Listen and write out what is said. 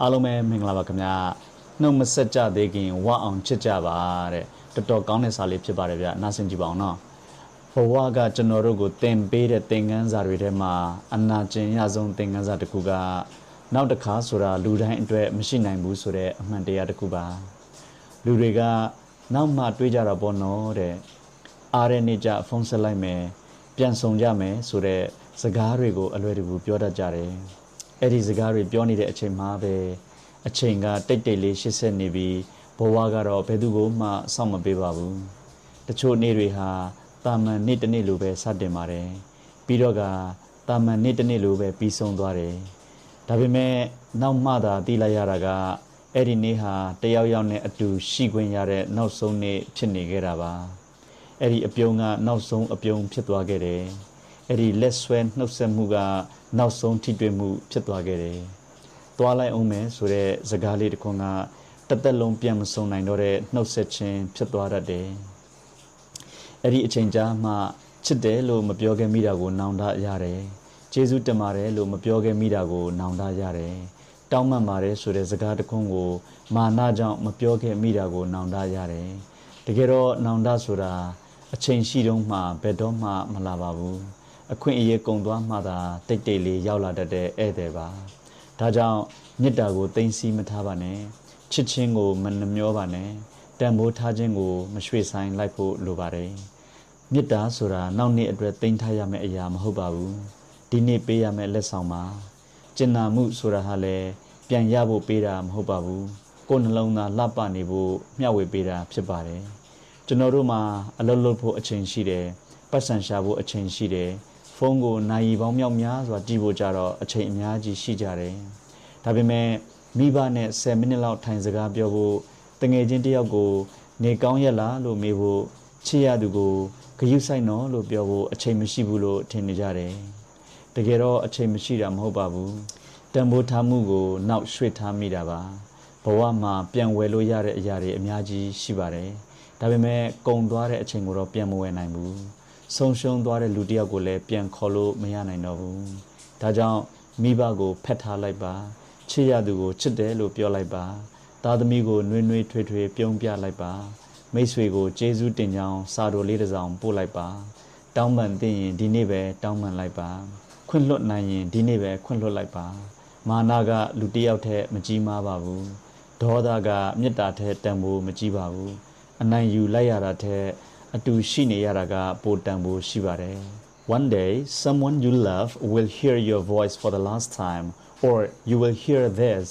အားလုံးပဲမင်္ဂလာပါခင်ဗျာနှုတ်မဆက်ကြသေးခင်ဝအောင်ချစ်ကြပါတဲ့တော်တော်ကောင်းတဲ့စာလေးဖြစ်ပါတယ်ဗျနားဆင်ကြည့်ပါအောင်နော်ဘဝကကျွန်တော်တို့ကိုသင်ပေးတဲ့သင်ခန်းစာတွေထဲမှာအနာကျင်ရဆုံးသင်ခန်းစာတစ်ခုကနောက်တစ်ခါဆိုတာလူတိုင်းအတွက်မရှိနိုင်ဘူးဆိုတဲ့အမှန်တရားတစ်ခုပါလူတွေကနောက်မှတွေးကြတာပေါ့နော်တဲ့အားရနေကြဖုန်းဆက်လိုက်မယ်ပြန်ဆောင်ကြမယ်ဆိုတဲ့စကားတွေကိုအလွယ်တကူပြောတတ်ကြတယ်အဲ့ဒီစကားတွေပြောနေတဲ့အချိန်မှာပဲအချိန်ကတိတ်တိတ်လေး80နေပြီးဘဝကတော့ဘယ်သူကိုမှစောင့်မပေးပါဘူးတချို့နေ့တွေဟာတာမန်နေ့တစ်နေ့လိုပဲစတင်ပါတယ်ပြီးတော့ကတာမန်နေ့တစ်နေ့လိုပဲပြီးဆုံးသွားတယ်ဒါပေမဲ့နောက်မှသာသိလိုက်ရတာကအဲ့ဒီနေ့ဟာတယောက်ယောက်နဲ့အတူရှိခွင့်ရတဲ့နောက်ဆုံးနေ့ဖြစ်နေခဲ့တာပါအဲ့ဒီအပြုံးကနောက်ဆုံးအပြုံးဖြစ်သွားခဲ့တယ်အဲ့ဒီလက်ဆွဲနှုတ်ဆက်မှုကနောက်ဆုံးထိတွေ့မှုဖြစ်သွားခဲ့တယ်။သွားလိုက်အောင်မယ်ဆိုတဲ့စကားလေးတစ်ခွန်းကတစ်သက်လုံးပြန်မဆုံနိုင်တော့တဲ့နှုတ်ဆက်ခြင်းဖြစ်သွားတတ်တယ်။အဲ့ဒီအချိန်ကြာမှချစ်တယ်လို့မပြောခဲ့မိတာကိုနောင်တရတယ်။ကျေးဇူးတင်ပါတယ်လို့မပြောခဲ့မိတာကိုနောင်တရတယ်။တောင်းပန်ပါတယ်ဆိုတဲ့စကားတစ်ခွန်းကိုမာနကြောင့်မပြောခဲ့မိတာကိုနောင်တရတယ်။တကယ်တော့နောင်တဆိုတာအချိန်ရှိတုန်းမှဘယ်တော့မှမလာပါဘူး။အခွင့်အရေးကုန်သွားမှသာတိတ်တိတ်လေးရောက်လာတတ်တဲ့ဧည့်သည်ပါဒါကြောင့်မေတ္တာကိုသိသိမထားပါနဲ့ချစ်ချင်းကိုမနှမျောပါနဲ့တန်ဖိုးထားခြင်းကိုမရွှေ့ဆိုင်လိုက်ဖို့လိုပါတယ်မေတ္တာဆိုတာနောက်နေ့အတွက်သိမ်းထားရမယ့်အရာမဟုတ်ပါဘူးဒီနေ့ပေးရမယ့်လက်ဆောင်ပါကျင်နာမှုဆိုတာဟာလည်းပြန်ရဖို့ပေးတာမဟုတ်ပါဘူးကိုယ်နှလုံးသားလှပနေဖို့မျှဝေပေးတာဖြစ်ပါတယ်ကျွန်တော်တို့မှာအလုပ်လုပ်ဖို့အချိန်ရှိတယ်ပတ်စံရှာဖို့အချိန်ရှိတယ်ဖုန်းကိုနိုင်ရီပေါင်းမြောက်များစွာကြည့်ဖို့ကြတော့အချိန်အများကြီးရှိကြတယ်ဒါပေမဲ့မိဘနဲ့10မိနစ်လောက်ထိုင်စကားပြောဖို့တငယ်ချင်းတယောက်ကိုနေကောင်းရက်လားလို့မေးဖို့ချစ်ရသူကိုဂရုစိုက်နော်လို့ပြောဖို့အချိန်မရှိဘူးလို့ထင်နေကြတယ်တကယ်တော့အချိန်မရှိတာမဟုတ်ပါဘူးတန်ဖိုးထားမှုကိုနောက်ရွှေ့ထားမိတာပါဘဝမှာပြန်ဝယ်လို့ရတဲ့အရာတွေအများကြီးရှိပါတယ်ဒါပေမဲ့ကုန်သွားတဲ့အချိန်ကိုတော့ပြန်မဝယ်နိုင်ဘူးဆုံးရှုံးသွားတဲ့လူတစ်ယောက်ကိုလည်းပြန်ခေါ်လို့မရနိုင်တော့ဘူးဒါကြောင့်မိဘကိုဖက်ထားလိုက်ပါချစ်ရသူကိုချစ်တယ်လို့ပြောလိုက်ပါသားသမီးကိုနှွေးနှွေးထွေးထွေးပြုံးပြလိုက်ပါမိတ်ဆွေကိုကျေးဇူးတင်ကြောင်းစာတော်လေးတစ်စောင်ပို့လိုက်ပါတောင်းပန်သိရင်ဒီနေ့ပဲတောင်းပန်လိုက်ပါခွင့်လွတ်နိုင်ရင်ဒီနေ့ပဲခွင့်လွတ်လိုက်ပါမာနကလူတစ်ယောက်တည်းမကြီးမားပါဘူးဒေါသကမေတ္တာထက်တန်ဖိုးမကြီးပါဘူးအနိုင်ယူလိုက်ရတာထက်အတူရှိနေရတာကပိုတန်ဖိုးရှိပါတယ် One day someone you love will hear your voice for the last time or you will hear theirs